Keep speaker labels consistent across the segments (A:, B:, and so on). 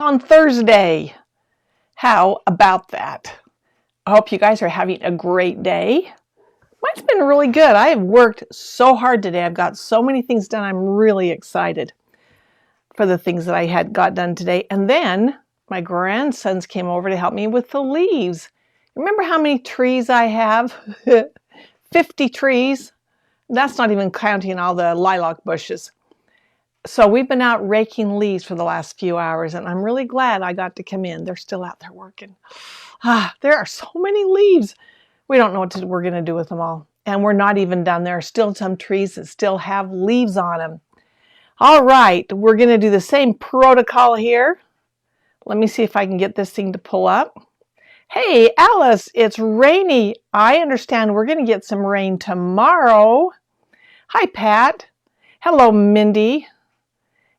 A: On Thursday. How about that? I hope you guys are having a great day. Mine's been really good. I have worked so hard today. I've got so many things done. I'm really excited for the things that I had got done today. And then my grandsons came over to help me with the leaves. Remember how many trees I have? 50 trees. That's not even counting all the lilac bushes. So we've been out raking leaves for the last few hours, and I'm really glad I got to come in. They're still out there working. There are so many leaves. We don't know what we're going to do with them all. And we're not even done. There are still some trees that still have leaves on them. All right, we're going to do the same protocol here. Let me see if I can get this thing to pull up. Hey, Alice, it's rainy. I understand we're going to get some rain tomorrow. Hi, Pat. Hello, Mindy.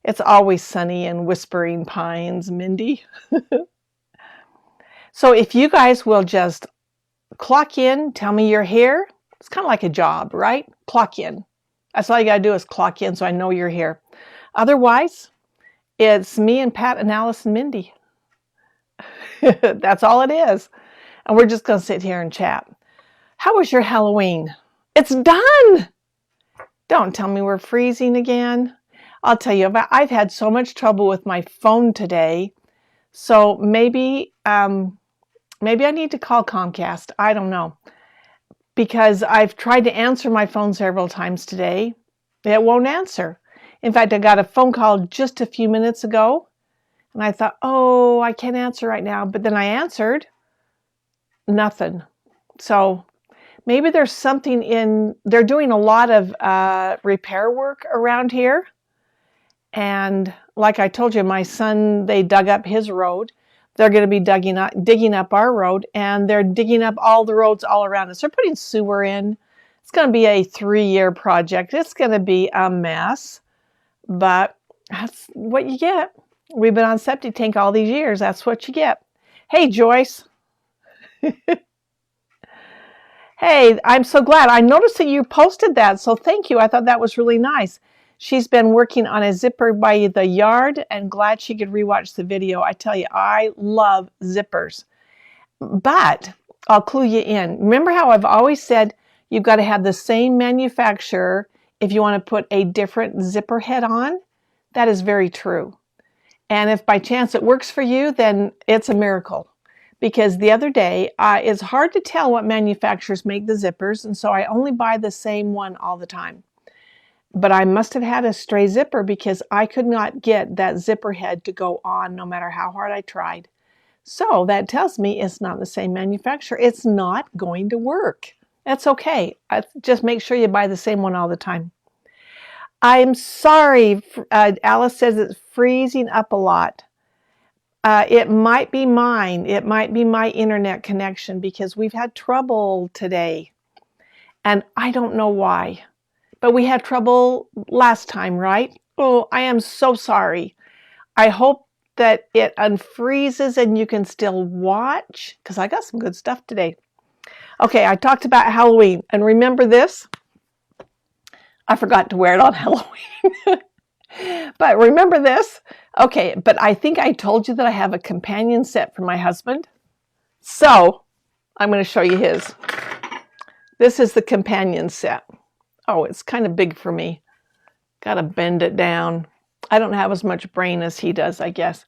A: It's always sunny in Whispering Pines, Mindy. So if you guys will just clock in, tell me you're here. It's kind of like a job, right? Clock in. That's all you got to do is clock in so I know you're here. Otherwise, it's me and Pat and Alice and Mindy. That's all it is. And we're just going to sit here and chat. How was your Halloween? It's done. Don't tell me we're freezing again. I'll tell you, I've had so much trouble with my phone today. So maybe I need to call Comcast. I don't know. Because I've tried to answer my phone several times today. It won't answer. In fact, I got a phone call just a few minutes ago. And I thought, oh, I can't answer right now. But then I answered. Nothing. So maybe there's something they're doing a lot of repair work around here. And like I told you, my son, they dug up his road. They're going to be digging up our road, and they're digging up all the roads all around us. They're putting sewer in. It's going to be a 3-year project. It's going to be a mess, but that's what you get. We've been on septic tank all these years. That's what you get. Hey, Joyce. Hey, I'm so glad. I noticed that you posted that, so thank you. I thought that was really nice. She's been working on a zipper by the yard and glad she could rewatch the video. I tell you, I love zippers. But I'll clue you in. Remember how I've always said you've got to have the same manufacturer if you want to put a different zipper head on? That is very true. And if by chance it works for you, then it's a miracle. Because the other day, it's hard to tell what manufacturers make the zippers, and so I only buy the same one all the time. But I must have had a stray zipper because I could not get that zipper head to go on no matter how hard I tried. So that tells me it's not the same manufacturer. It's not going to work. That's okay. Just make sure you buy the same one all the time. I'm sorry. Alice says it's freezing up a lot. It might be mine. It might be my internet connection because we've had trouble today. And I don't know why. But we had trouble last time, right? Oh, I am so sorry. I hope that it unfreezes and you can still watch because I got some good stuff today. Okay, I talked about Halloween. And remember this? I forgot to wear it on Halloween. But remember this? Okay, but I think I told you that I have a companion set for my husband. So I'm going to show you his. This is the companion set. Oh, it's kind of big for me. Got to bend it down. I don't have as much brain as he does, I guess.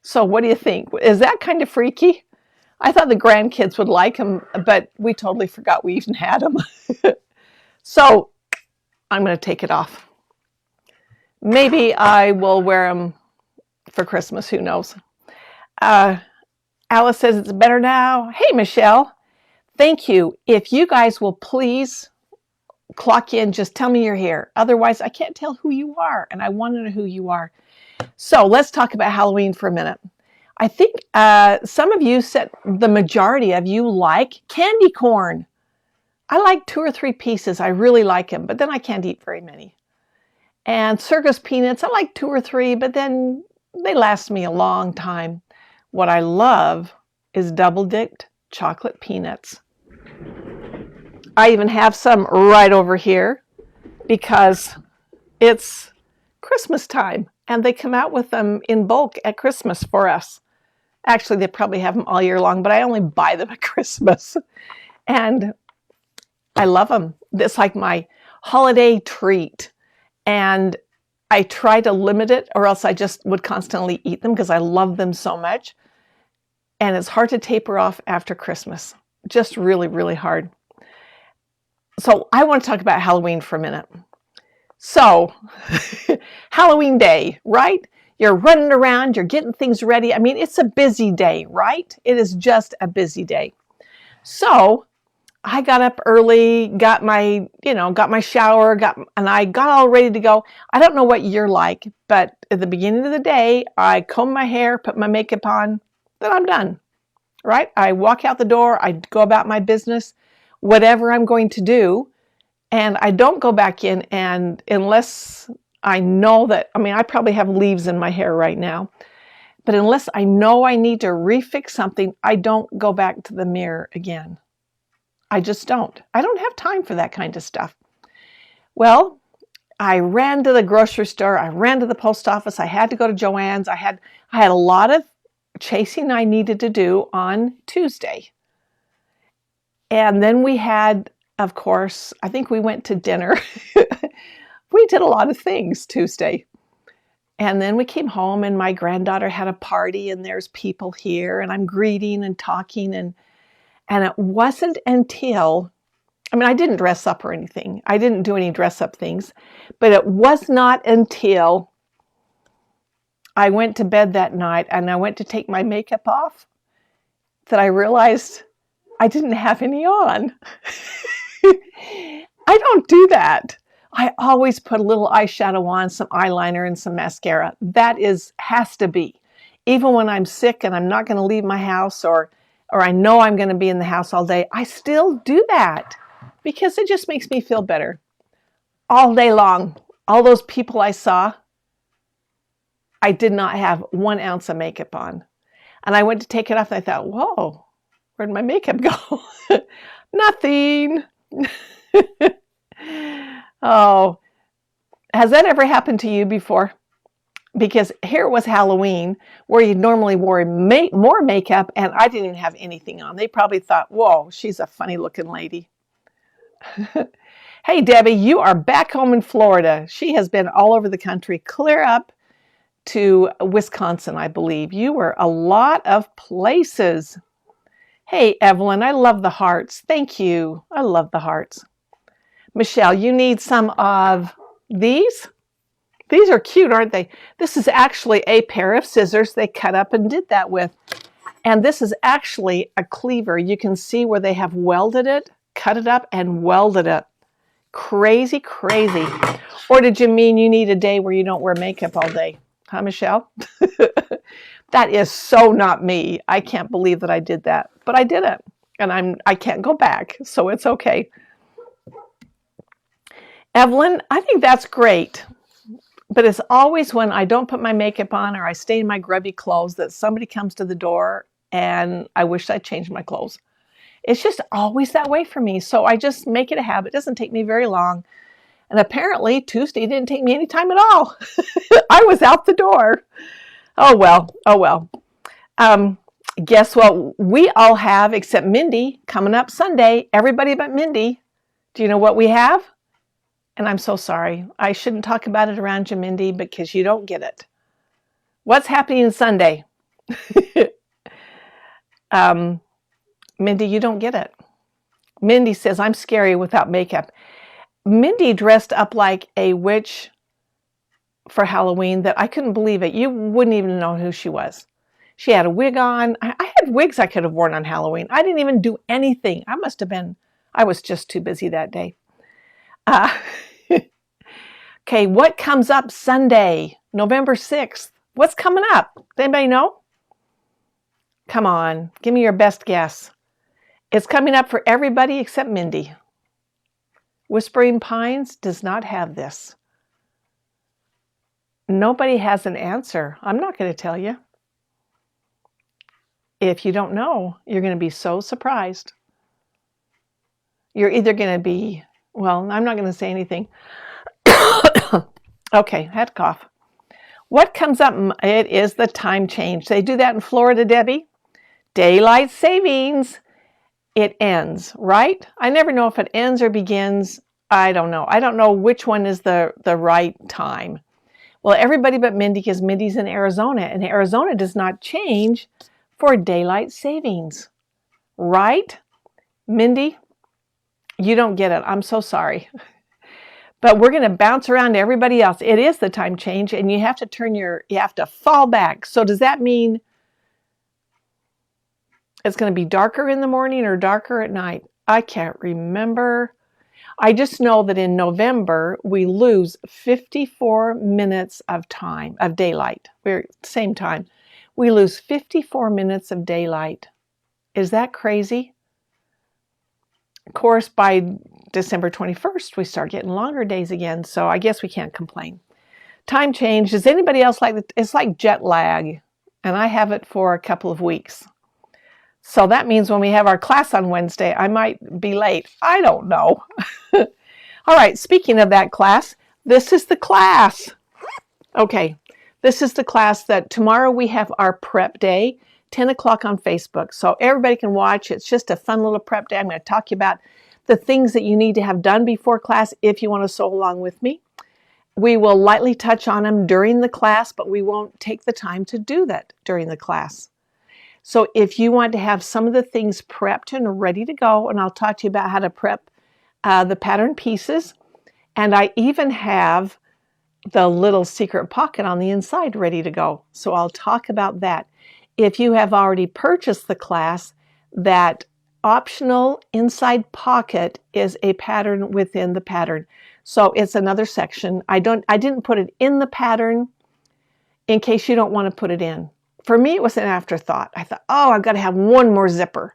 A: So what do you think? Is that kind of freaky? I thought the grandkids would like him, but we totally forgot we even had him. So I'm going to take it off. Maybe I will wear him for Christmas. Who knows? Alice says it's better now. Hey, Michelle. Thank you. If you guys will please clock in, just tell me you're here. Otherwise, I can't tell who you are, and I want to know who you are. So let's talk about Halloween for a minute. I think some of you said, the majority of you like candy corn. I like 2 or 3 pieces. I really like them, but then I can't eat very many. And circus peanuts, I like 2 or 3, but then they last me a long time. What I love is double-dipped chocolate peanuts. I even have some right over here because it's Christmas time. and they come out with them in bulk at Christmas for us. Actually, they probably have them all year long, but I only buy them at Christmas. And I love them. It's like my holiday treat. And I try to limit it, or else I just would constantly eat them because I love them so much. And it's hard to taper off after Christmas. Just really, really hard. So I want to talk about Halloween for a minute. So, Halloween day, right? You're running around, you're getting things ready. I mean, it's a busy day, right? It is just a busy day. So, I got up early, got my shower, and I got all ready to go. I don't know what you're like, but at the beginning of the day, I comb my hair, put my makeup on, then I'm done, right? I walk out the door, I go about my business, whatever I'm going to do, and I don't go back in, and unless I know that, I mean, I probably have leaves in my hair right now, but unless I know I need to refix something, I don't go back to the mirror again. I just don't. I don't have time for that kind of stuff. Well, I ran to the grocery store. I ran to the post office. I had to go to Joann's. I had a lot of chasing I needed to do on Tuesday. And then we had, of course, I think we went to dinner. We did a lot of things Tuesday. And then we came home and my granddaughter had a party and there's people here and I'm greeting and talking and it wasn't until, I mean, I didn't dress up or anything. I didn't do any dress up things, but it was not until I went to bed that night and I went to take my makeup off that I realized I didn't have any on. I don't do that. I always put a little eyeshadow on, some eyeliner and some mascara. That has to be. Even when I'm sick and I'm not going to leave my house or I know I'm going to be in the house all day, I still do that because it just makes me feel better. All day long, all those people I saw, I did not have 1 ounce of makeup on. And I went to take it off and I thought, whoa, where'd my makeup go? Nothing. Oh, has that ever happened to you before? Because here it was Halloween where you normally wore more makeup and I didn't even have anything on. They probably thought, whoa, she's a funny looking lady. Hey, Debbie, you are back home in Florida. She has been all over the country, clear up to Wisconsin, I believe. You were a lot of places. Hey, Evelyn, I love the hearts. Thank you. I love the hearts. Michelle, you need some of these? These are cute, aren't they? This is actually a pair of scissors they cut up and did that with. And this is actually a cleaver. You can see where they have welded it, cut it up, and welded it. Crazy, crazy. Or did you mean you need a day where you don't wear makeup all day? Huh, Michelle? That is so not me. I can't believe that I did that. But I did it. And I can't go back, so it's okay. Evelyn, I think that's great. But it's always when I don't put my makeup on or I stay in my grubby clothes that somebody comes to the door and I wish I'd changed my clothes. It's just always that way for me. So I just make it a habit. It doesn't take me very long. And apparently Tuesday didn't take me any time at all. I was out the door. Oh, well. Oh, well. Guess what we all have except Mindy coming up Sunday. Everybody but Mindy. Do you know what we have? And I'm so sorry. I shouldn't talk about it around you, Mindy, because you don't get it. What's happening Sunday? Mindy, you don't get it. Mindy says, I'm scary without makeup. Mindy dressed up like a witch for Halloween that I couldn't believe it. You wouldn't even know who she was. She had a wig on. I had wigs I could have worn on Halloween. I didn't even do anything. I was just too busy that day. Okay, what comes up Sunday, November 6th? What's coming up? Does anybody know? Come on, give me your best guess. It's coming up for everybody except Mindy. Whispering Pines does not have this. Nobody has an answer. I'm not going to tell you. If you don't know, you're going to be so surprised. You're either going to be, well, I'm not going to say anything. Okay, had to cough. What comes up? It is the time change. They do that in Florida, Debbie. Daylight savings. It ends, right? I never know if it ends or begins. I don't know. I don't know which one is the right time. Well, everybody but Mindy, because Mindy's in Arizona, and Arizona does not change for daylight savings, right? Mindy, you don't get it. I'm so sorry. But we're going to bounce around to everybody else. It is the time change, and you have to fall back. So does that mean it's going to be darker in the morning or darker at night? I can't remember. I just know that in November, we lose 54 minutes of time, of daylight. We're same time. We lose 54 minutes of daylight. Is that crazy? Of course, by December 21st, we start getting longer days again, so I guess we can't complain. Time change. Does anybody else like it? It's like jet lag, and I have it for a couple of weeks. So that means when we have our class on Wednesday, I might be late. I don't know. All right, speaking of that class, this is the class. Okay, this is the class that tomorrow we have our prep day, 10 o'clock on Facebook. So everybody can watch. It's just a fun little prep day. I'm going to talk about the things that you need to have done before class if you want to sew along with me. We will lightly touch on them during the class, but we won't take the time to do that during the class. So if you want to have some of the things prepped and ready to go, and I'll talk to you about how to prep the pattern pieces, and I even have the little secret pocket on the inside ready to go. So I'll talk about that. If you have already purchased the class, that optional inside pocket is a pattern within the pattern. So it's another section. I didn't put it in the pattern in case you don't want to put it in. For me, it was an afterthought. I thought, oh, I've got to have one more zipper.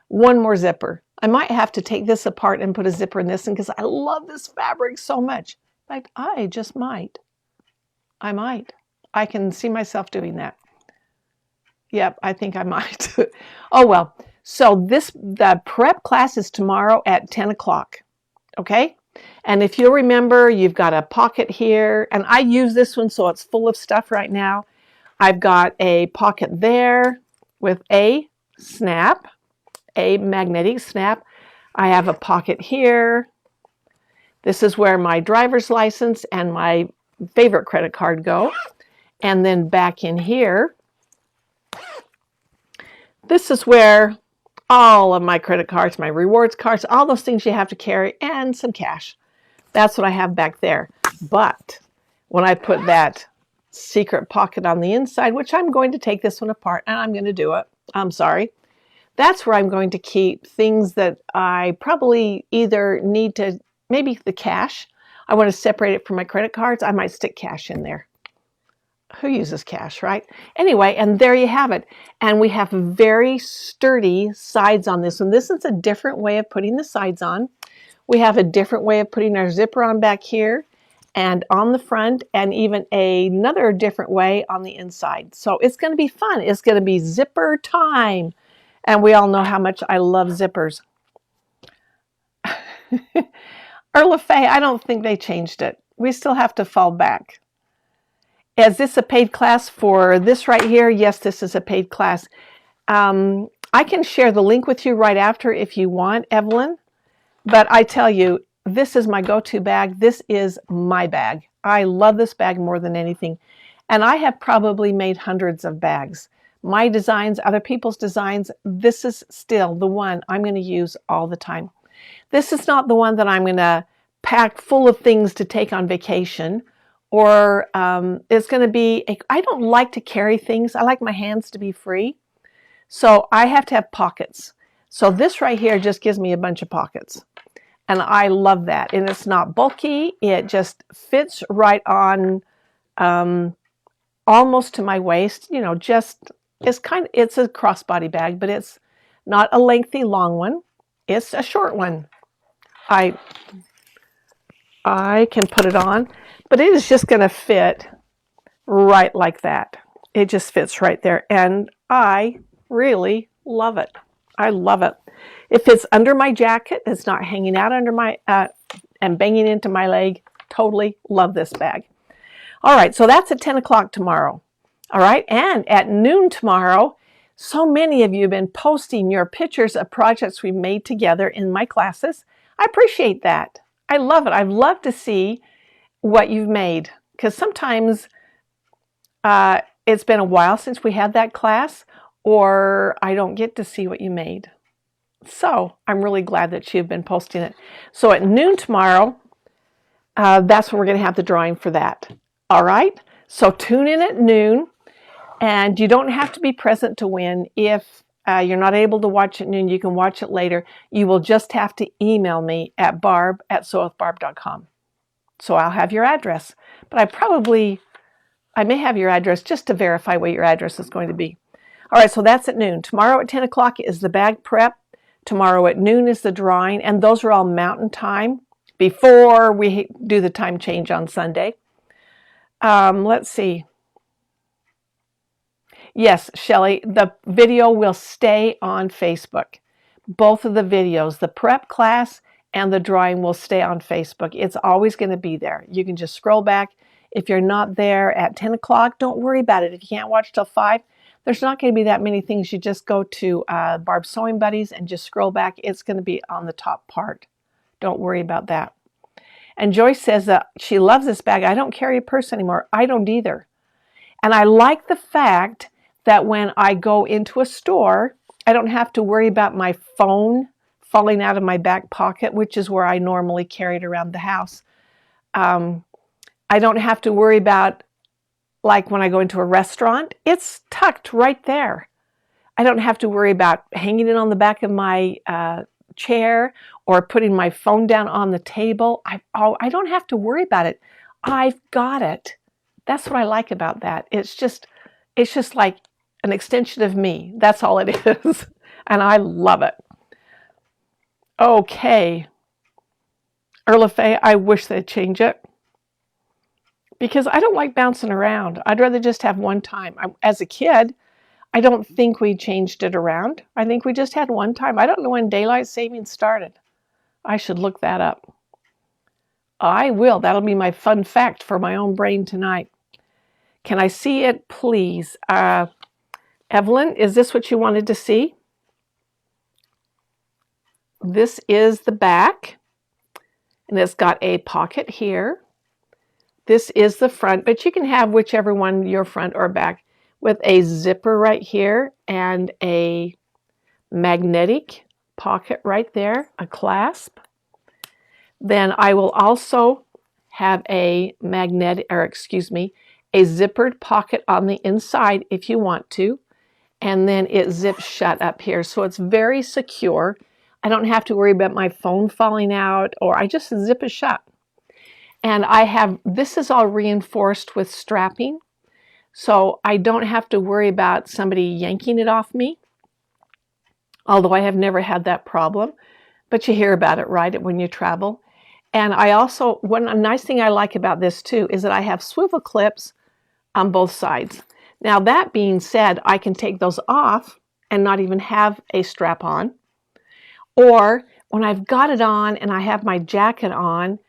A: One more zipper. I might have to take this apart and put a zipper in this one because I love this fabric so much. In fact, I just might. I might. I can see myself doing that. Yep, I think I might. Oh, well. So the prep class is tomorrow at 10 o'clock. Okay? And if you'll remember, you've got a pocket here. And I use this one so it's full of stuff right now. I've got a pocket there with a snap, a magnetic snap. I have a pocket here. This is where my driver's license and my favorite credit card go. And then back in here, this is where all of my credit cards, my rewards cards, all those things you have to carry, and some cash. That's what I have back there. But when I put that secret pocket on the inside, which I'm going to take this one apart, and I'm going to do it. I'm sorry. That's where I'm going to keep things that I probably either need to, maybe the cash. I want to separate it from my credit cards. I might stick cash in there. Who uses cash, right? Anyway, and there you have it. And we have very sturdy sides on this one. This is a different way of putting the sides on. We have a different way of putting our zipper on back here and on the front, and even another different way on the inside. So it's going to be fun. It's going to be zipper time. And we all know how much I love zippers. Erla Faye, I don't think they changed it. We still have to fall back. Is this a paid class for this right here? Yes, this is a paid class. I can share the link with you right after if you want, Evelyn. But I tell you, this is my go-to bag. This is my bag. I love this bag more than anything. And I have probably made hundreds of bags. My designs, other people's designs, this is still the one I'm going to use all the time. This is not the one that I'm going to pack full of things to take on vacation, or it's going to be, I don't like to carry things. I like my hands to be free. So I have to have pockets. So this right here just gives me a bunch of pockets. And I love that. And it's not bulky. It just fits right on almost to my waist. You know, just, it's a crossbody bag, but it's not a lengthy long one. It's a short one. I can put it on, but it is just going to fit right like that. It just fits right there. And I really love it. I love it. It fits under my jacket. It's not hanging out under my and banging into my leg. Totally love this bag. All right, so that's at 10 o'clock tomorrow. All right, and at noon tomorrow, so many of you have been posting your pictures of projects we made together in my classes. I appreciate that. I love it. I'd love to see what you've made, because sometimes it's been a while since we had that class, or I don't get to see what you made. So I'm really glad that you've been posting it. So at noon tomorrow, that's when we're going to have the drawing for that. All right? So tune in at noon, and you don't have to be present to win. If you're not able to watch at noon, you can watch it later. You will just have to email me at barb@sewwithbarb.com. So I'll have your address. But I may have your address just to verify what your address is going to be. All right, so that's at noon. Tomorrow at 10 o'clock is the bag prep. Tomorrow at noon is the drawing, and those are all Mountain Time before we do the time change on Sunday. Let's see. Yes, Shelley, the video will stay on Facebook. Both of the videos, the prep class and the drawing, will stay on Facebook. It's always going to be there. You can just scroll back. If you're not there at 10 o'clock, don't worry about it. If you can't watch till 5, there's not going to be that many things. You just go to Barb Sewing Buddies and just scroll back. It's going to be on the top part. Don't worry about that. And Joyce says that she loves this bag. I don't carry a purse anymore. I don't either. And I like the fact that when I go into a store, I don't have to worry about my phone falling out of my back pocket, which is where I normally carry it around the house. I don't have to worry about, like when I go into a restaurant, it's tucked right there. I don't have to worry about hanging it on the back of my chair or putting my phone down on the table. I don't have to worry about it. I've got it. That's what I like about that. It's just like an extension of me. That's all it is. And I love it. Okay. Erla Faye, I wish they'd change it, because I don't like bouncing around. I'd rather just have one time. As a kid, I don't think we changed it around. I think we just had one time. I don't know when daylight savings started. I should look that up. I will. That'll be my fun fact for my own brain tonight. Can I see it, please? Evelyn, is this what you wanted to see? This is the back, and it's got a pocket here. This is the front, but you can have whichever one, your front or back, with a zipper right here and a magnetic pocket right there, a clasp. Then I will also have a zippered pocket on the inside if you want to, and then it zips shut up here, so it's very secure. I don't have to worry about my phone falling out, or I just zip it shut. And this is all reinforced with strapping, so I don't have to worry about somebody yanking it off me, although I have never had that problem, but you hear about it, right, when you travel. And a nice thing I like about this too is that I have swivel clips on both sides. Now, that being said, I can take those off and not even have a strap on. Or when I've got it on and I have my jacket on,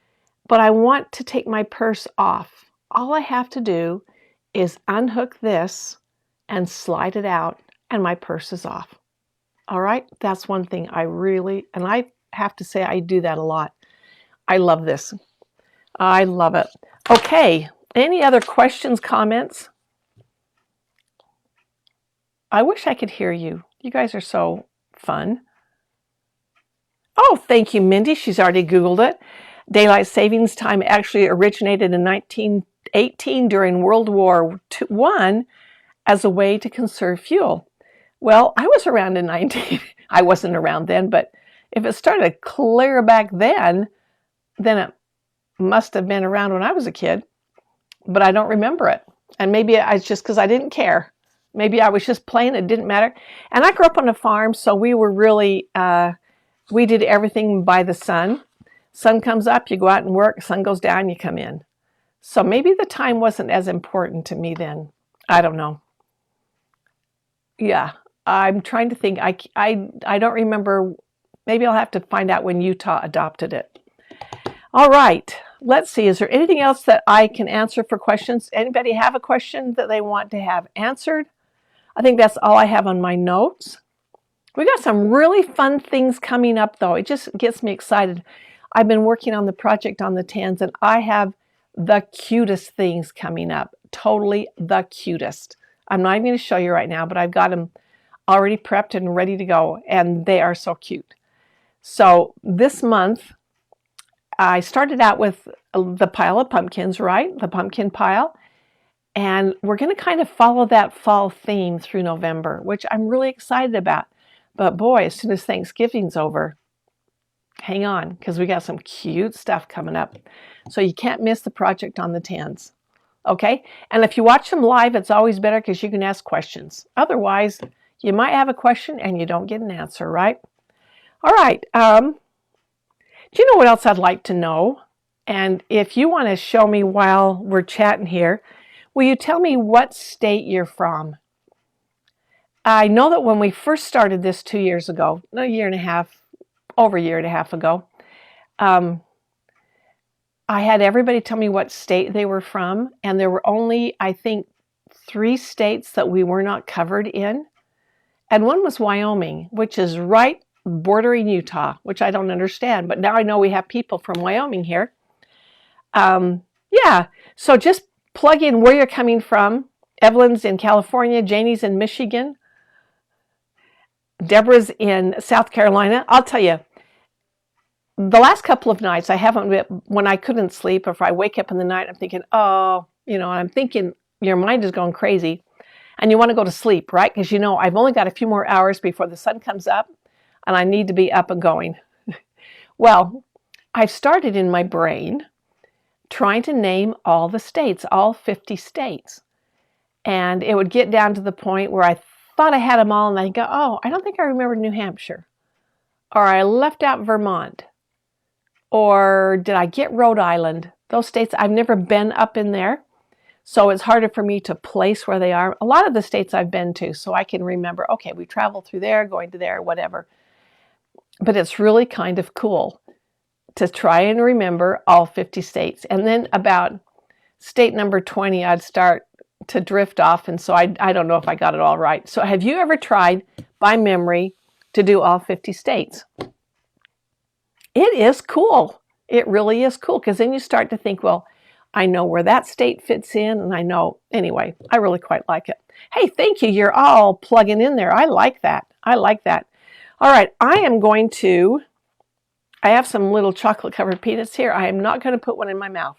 A: but I want to take my purse off, all I have to do is unhook this and slide it out, and my purse is off. All right, that's one thing and I have to say I do that a lot. I love this. I love it. Okay, any other questions, comments? I wish I could hear you. You guys are so fun. Oh, thank you, Mindy. She's already Googled it. Daylight savings time actually originated in 1918 during World War I as a way to conserve fuel. Well, I was around in I wasn't around then, but if it started clear back then it must have been around when I was a kid, but I don't remember it. And maybe it's just because I didn't care. Maybe I was just playing, it didn't matter. And I grew up on a farm, so we were really, we did everything by the sun. Sun comes up, you go out and work. Sun goes down, you come in. So maybe the time wasn't as important to me then. I don't know. Yeah, I'm trying to think. I don't remember. Maybe I'll have to find out when Utah adopted it. All right, let's see, is there anything else that I can answer for questions? Anybody have a question that they want to have answered? I think that's all I have on my notes. We got some really fun things coming up, though. It just gets me excited. I've been working on the project on the tans, and I have the cutest things coming up. Totally the cutest. I'm not even going to show you right now, but I've got them already prepped and ready to go, and they are so cute. So this month, I started out with the pile of pumpkins, right? The pumpkin pile. And we're going to kind of follow that fall theme through November, which I'm really excited about. But boy, as soon as Thanksgiving's over, hang on, because we got some cute stuff coming up. So you can't miss the project on the tans. Okay? And if you watch them live, it's always better because you can ask questions. Otherwise, you might have a question and you don't get an answer, right? All right. Do you know what else I'd like to know? And if you want to show me while we're chatting here, will you tell me what state you're from? I know that when we first started this 2 years ago, a year and a half, over a year and a half ago, I had everybody tell me what state they were from, and there were only, I think, 3 states that we were not covered in. And one was Wyoming, which is right bordering Utah, which I don't understand. But now I know we have people from Wyoming here. Yeah, so just plug in where you're coming from. Evelyn's in California, Janie's in Michigan, Deborah's in South Carolina. I'll tell you, the last couple of nights I haven't been, when I couldn't sleep, or if I wake up in the night, I'm thinking, oh, and I'm thinking your mind is going crazy and you want to go to sleep, right? Because I've only got a few more hours before the sun comes up and I need to be up and going. Well, I've started in my brain trying to name all the states, all 50 states. And it would get down to the point where I thought I had them all, and I go, oh, I don't think I remember New Hampshire. Or I left out Vermont. Or did I get Rhode Island? Those states, I've never been up in there. So it's harder for me to place where they are. A lot of the states I've been to, so I can remember, okay, we traveled through there, going to there, whatever. But it's really kind of cool to try and remember all 50 states. And then about state number 20, I'd start to drift off. And so I don't know if I got it all right. So have you ever tried by memory to do all 50 states? It is cool. It really is cool, because then you start to think, well, I know where that state fits in, and I know, anyway, I really quite like it. Hey, thank you. You're all plugging in there. I like that. I like that. All right, I have some little chocolate covered peanuts here. I am not going to put one in my mouth.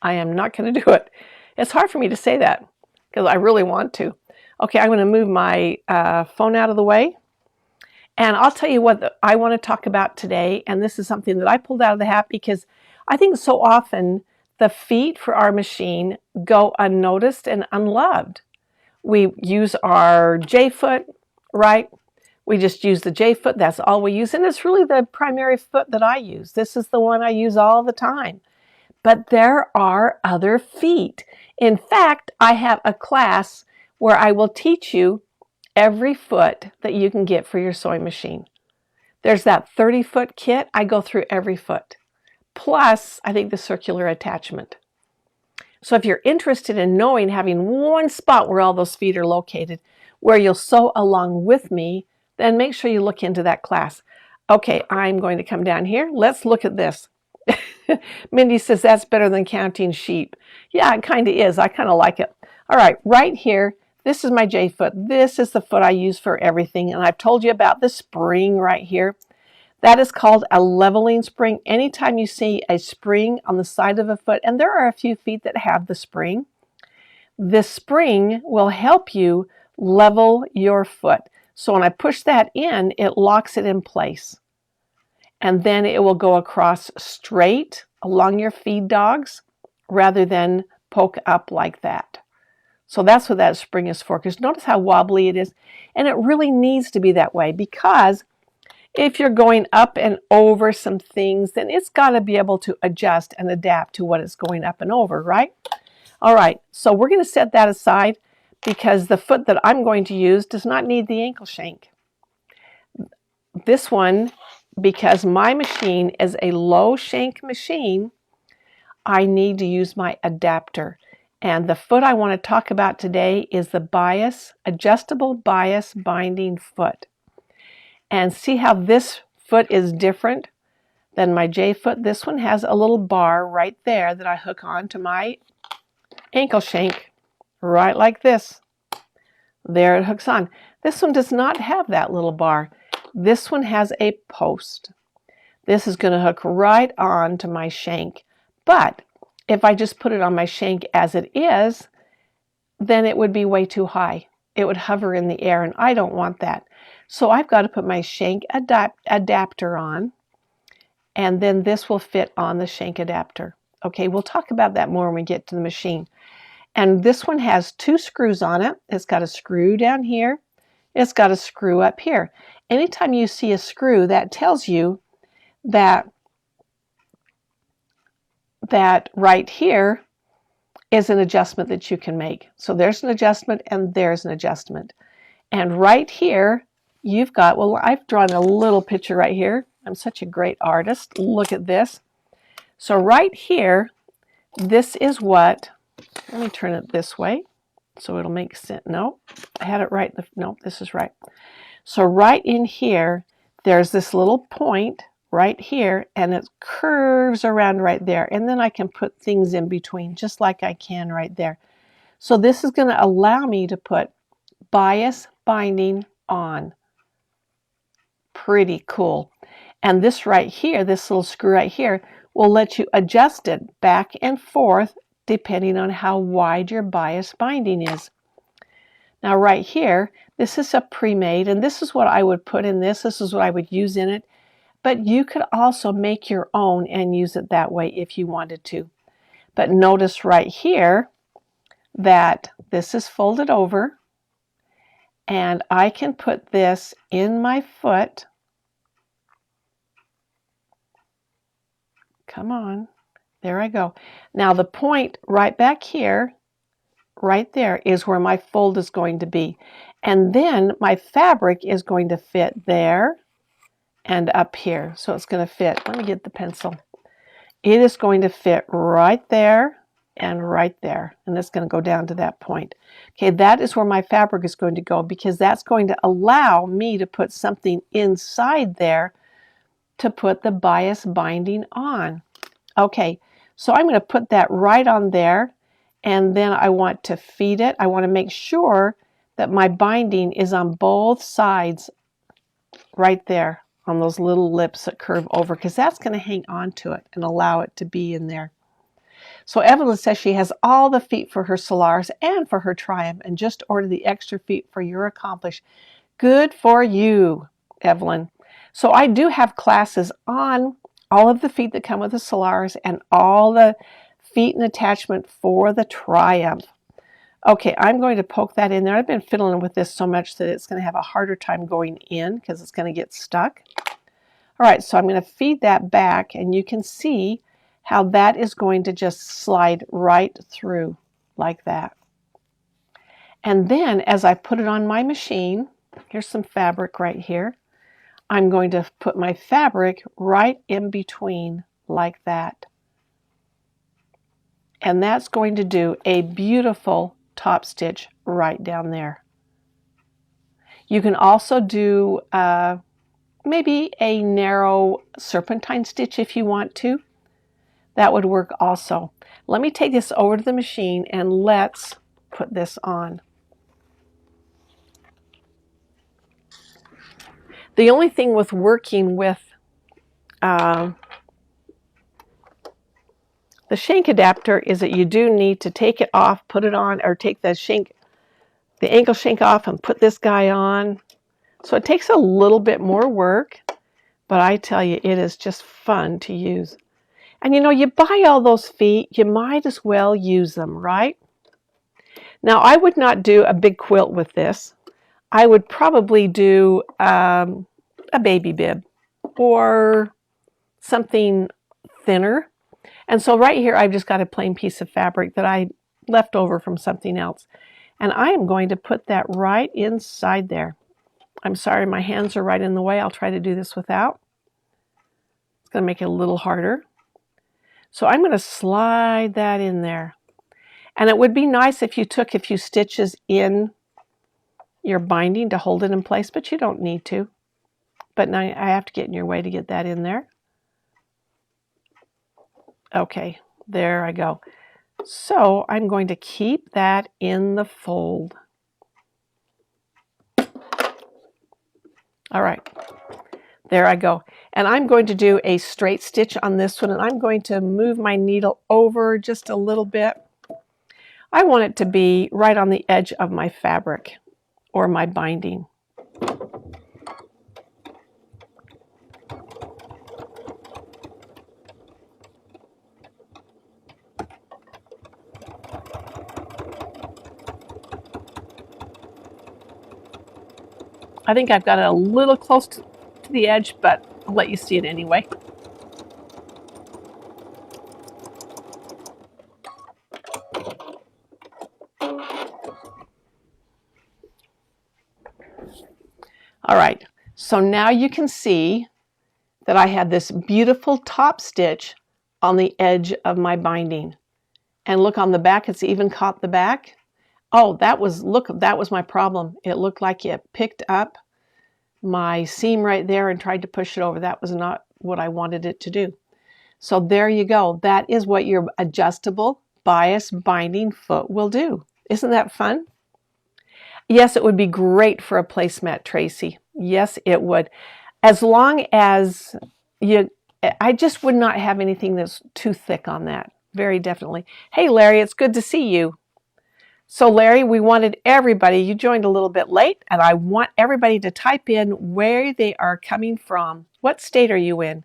A: I am not going to do it. It's hard for me to say that because I really want to. Okay, I'm going to move my phone out of the way. And I'll tell you what I want to talk about today. And this is something that I pulled out of the hat because I think so often the feet for our machine go unnoticed and unloved. We use our J-foot, right? We just use the J-foot. That's all we use. And it's really the primary foot that I use. This is the one I use all the time. But there are other feet. In fact, I have a class where I will teach you every foot that you can get for your sewing machine. There's that 30-foot kit. I go through every foot. Plus, I think the circular attachment. So if you're interested in knowing, having one spot where all those feet are located, where you'll sew along with me, then make sure you look into that class. Okay, I'm going to come down here. Let's look at this. Mindy says that's better than counting sheep. Yeah, it kind of is. I kind of like it. All right, right here, this is my J-foot. This is the foot I use for everything. And I've told you about the spring right here. That is called a leveling spring. Anytime you see a spring on the side of a foot, and there are a few feet that have the spring, this spring will help you level your foot. So when I push that in, it locks it in place. And then it will go across straight along your feed dogs rather than poke up like that. So that's what that spring is for, because notice how wobbly it is. And it really needs to be that way, because if you're going up and over some things, then it's got to be able to adjust and adapt to what it's going up and over, right? All right, so we're going to set that aside because the foot that I'm going to use does not need the ankle shank. This one, because my machine is a low shank machine, I need to use my adapter. And the foot I want to talk about today is the adjustable bias binding foot. And see how this foot is different than my J foot? This one has a little bar right there that I hook onto my ankle shank, right like this. There it hooks on. This one does not have that little bar. This one has a post. This is going to hook right on to my shank. But if I just put it on my shank as it is, then it would be way too high. It would hover in the air, and I don't want that. So I've got to put my shank adapter on, and then this will fit on the shank adapter. Okay, we'll talk about that more when we get to the machine. And this one has 2 screws on it. It's got a screw down here. It's got a screw up here. Anytime you see a screw, that tells you that right here is an adjustment that you can make. So there's an adjustment and there's an adjustment. And right here, you've got, well, I've drawn a little picture right here. I'm such a great artist. Look at this. So right here, this is what, let me turn it this way so it'll make sense. No, I had it right. No, this is right. So right in here, there's this little point right here, and it curves around right there. And then I can put things in between, just like I can right there. So this is going to allow me to put bias binding on. Pretty cool. And this right here, this little screw right here, will let you adjust it back and forth depending on how wide your bias binding is. Now right here, this is a pre-made, and this is what I would put in this. This is what I would use in it. But you could also make your own and use it that way if you wanted to. But notice right here that this is folded over, and I can put this in my foot. Come on. There I go. Now the point right back here, right there, is where my fold is going to be. And then my fabric is going to fit there and up here. So it's going to fit. Let me get the pencil. It is going to fit right there and right there. And it's going to go down to that point. Okay, that is where my fabric is going to go, because that's going to allow me to put something inside there to put the bias binding on. Okay, so I'm going to put that right on there, and then I want to feed it. I want to make sure that my binding is on both sides right there on those little lips that curve over, because that's going to hang on to it and allow it to be in there. So Evelyn says she has all the feet for her Solaris and for her Triumph, and just order the extra feet for your Accomplish. Good for you, Evelyn. So I do have classes on all of the feet that come with the Solaris and all the feet and attachment for the Triumph. Okay, I'm going to poke that in there. I've been fiddling with this so much that it's going to have a harder time going in because it's going to get stuck. All right, so I'm going to feed that back, and you can see how that is going to just slide right through like that. And then as I put it on my machine, here's some fabric right here. I'm going to put my fabric right in between like that. And that's going to do a beautiful top stitch right down there. You can also do maybe a narrow serpentine stitch if you want to. That would work also. Let me take this over to the machine and let's put this on. The only thing with working with the shank adapter is that you do need to take it off, put it on, or take the ankle shank off and put this guy on. So it takes a little bit more work, but I tell you, it is just fun to use. And you know, you buy all those feet, you might as well use them, right? Now, I would not do a big quilt with this. I would probably do a baby bib or something thinner. And so right here, I've just got a plain piece of fabric that I left over from something else. And I am going to put that right inside there. I'm sorry, my hands are right in the way. I'll try to do this without. It's going to make it a little harder. So I'm going to slide that in there. And it would be nice if you took a few stitches in your binding to hold it in place, but you don't need to. But now I have to get in your way to get that in there. Okay, there I go. So I'm going to keep that in the fold. All right, there I go. And I'm going to do a straight stitch on this one, and I'm going to move my needle over just a little bit. I want it to be right on the edge of my fabric or my binding. I think I've got it a little close to the edge, but I'll let you see it anyway. All right, so now you can see that I have this beautiful top stitch on the edge of my binding. And look on the back, it's even caught the back. Oh, that was my problem. It looked like it picked up my seam right there and tried to push it over. That was not what I wanted it to do. So there you go. That is what your adjustable bias binding foot will do. Isn't that fun? Yes, it would be great for a placemat, Tracy. Yes, it would. As long as I just would not have anything that's too thick on that. Very definitely. Hey, Larry, it's good to see you. So, Larry, we wanted everybody, you joined a little bit late, and I want everybody to type in where they are coming from. What state are you in?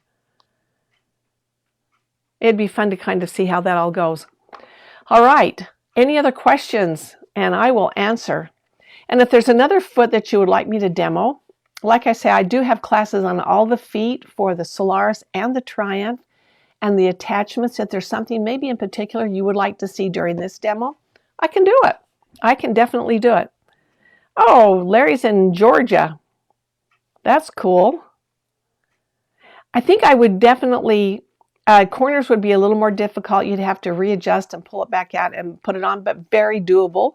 A: It'd be fun to kind of see how that all goes. All right. Any other questions? And I will answer. And if there's another foot that you would like me to demo, like I say, I do have classes on all the feet for the Solaris and the Triumph and the attachments. If there's something maybe in particular you would like to see during this demo, I can do it. I can definitely do it. Oh, Larry's in Georgia. That's cool. I think I would definitely, corners would be a little more difficult. You'd have to readjust and pull it back out and put it on, but very doable.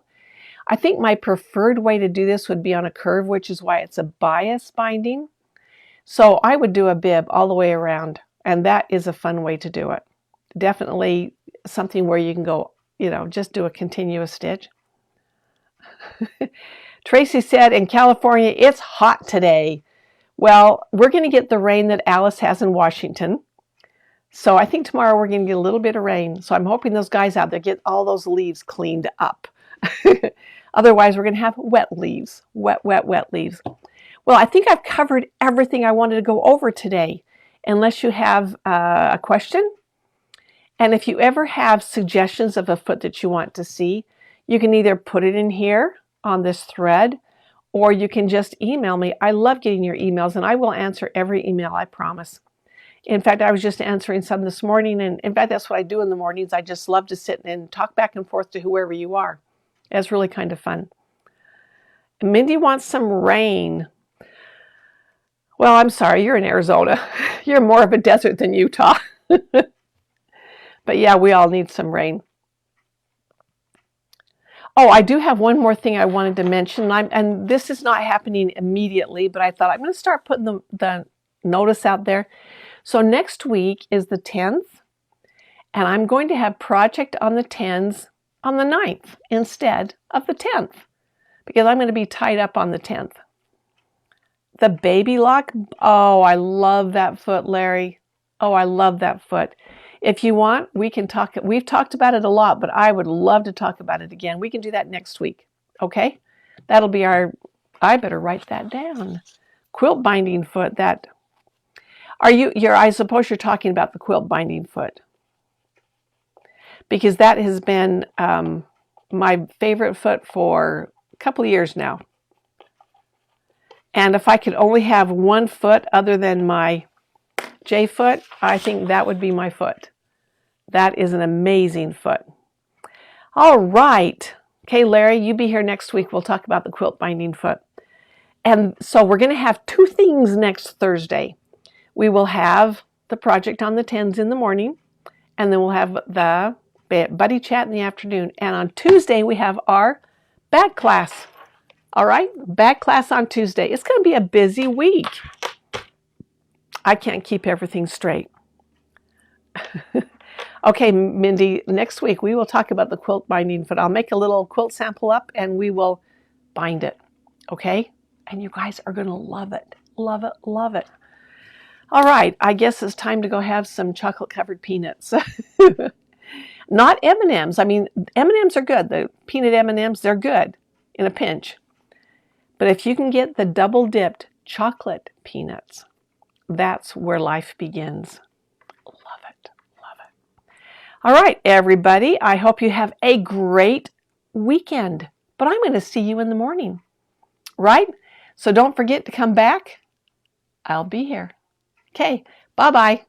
A: I think my preferred way to do this would be on a curve, which is why it's a bias binding. So I would do a bib all the way around, and that is a fun way to do it. Definitely something where you can go, just do a continuous stitch. Tracy said in California, it's hot today. Well, we're going to get the rain that Alice has in Washington. So I think tomorrow we're going to get a little bit of rain. So I'm hoping those guys out there get all those leaves cleaned up. Otherwise, we're going to have wet leaves, wet leaves. Well, I think I've covered everything I wanted to go over today, unless you have a question. And if you ever have suggestions of a foot that you want to see, you can either put it in here on this thread, or you can just email me. I love getting your emails, and I will answer every email, I promise. In fact, I was just answering some this morning, and in fact, that's what I do in the mornings. I just love to sit and talk back and forth to whoever you are. It's really kind of fun. Mindy wants some rain. Well, I'm sorry, you're in Arizona. You're more of a desert than Utah. But yeah, we all need some rain. Oh, I do have one more thing I wanted to mention, and this is not happening immediately, but I thought I'm going to start putting the notice out there. So next week is the 10th, and I'm going to have Project on the 10s on the 9th instead of the 10th, because I'm going to be tied up on the 10th. The baby lock, oh, I love that foot, Larry. Oh, I love that foot. If you want, we can talk. We've talked about it a lot, but I would love to talk about it again. We can do that next week, okay? That'll be I better write that down. Quilt binding foot, that. I suppose you're talking about the quilt binding foot, because that has been my favorite foot for a couple of years now. And if I could only have one foot other than my J foot, I think that would be my foot. That is an amazing foot. All right. Okay, Larry, you be here next week. We'll talk about the quilt binding foot. And so we're going to have two things next Thursday. We will have the Project on the 10s in the morning, And then we'll have the buddy chat in the afternoon. And on Tuesday, we have our bad class. All right, bad class on Tuesday. It's going to be a busy week. I can't keep everything straight. Okay, Mindy, next week we will talk about the quilt binding foot. I'll make a little quilt sample up and we will bind it. Okay? And you guys are going to love it. Love it, love it. All right, I guess it's time to go have some chocolate-covered peanuts. Not M&Ms. I mean, M&Ms are good. The peanut M&Ms, they're good in a pinch. But if you can get the double-dipped chocolate peanuts, that's where life begins. Love it, love it. All right, everybody, I hope you have a great weekend. But I'm going to see you in the morning, right? So don't forget to come back. I'll be here. Okay, bye-bye.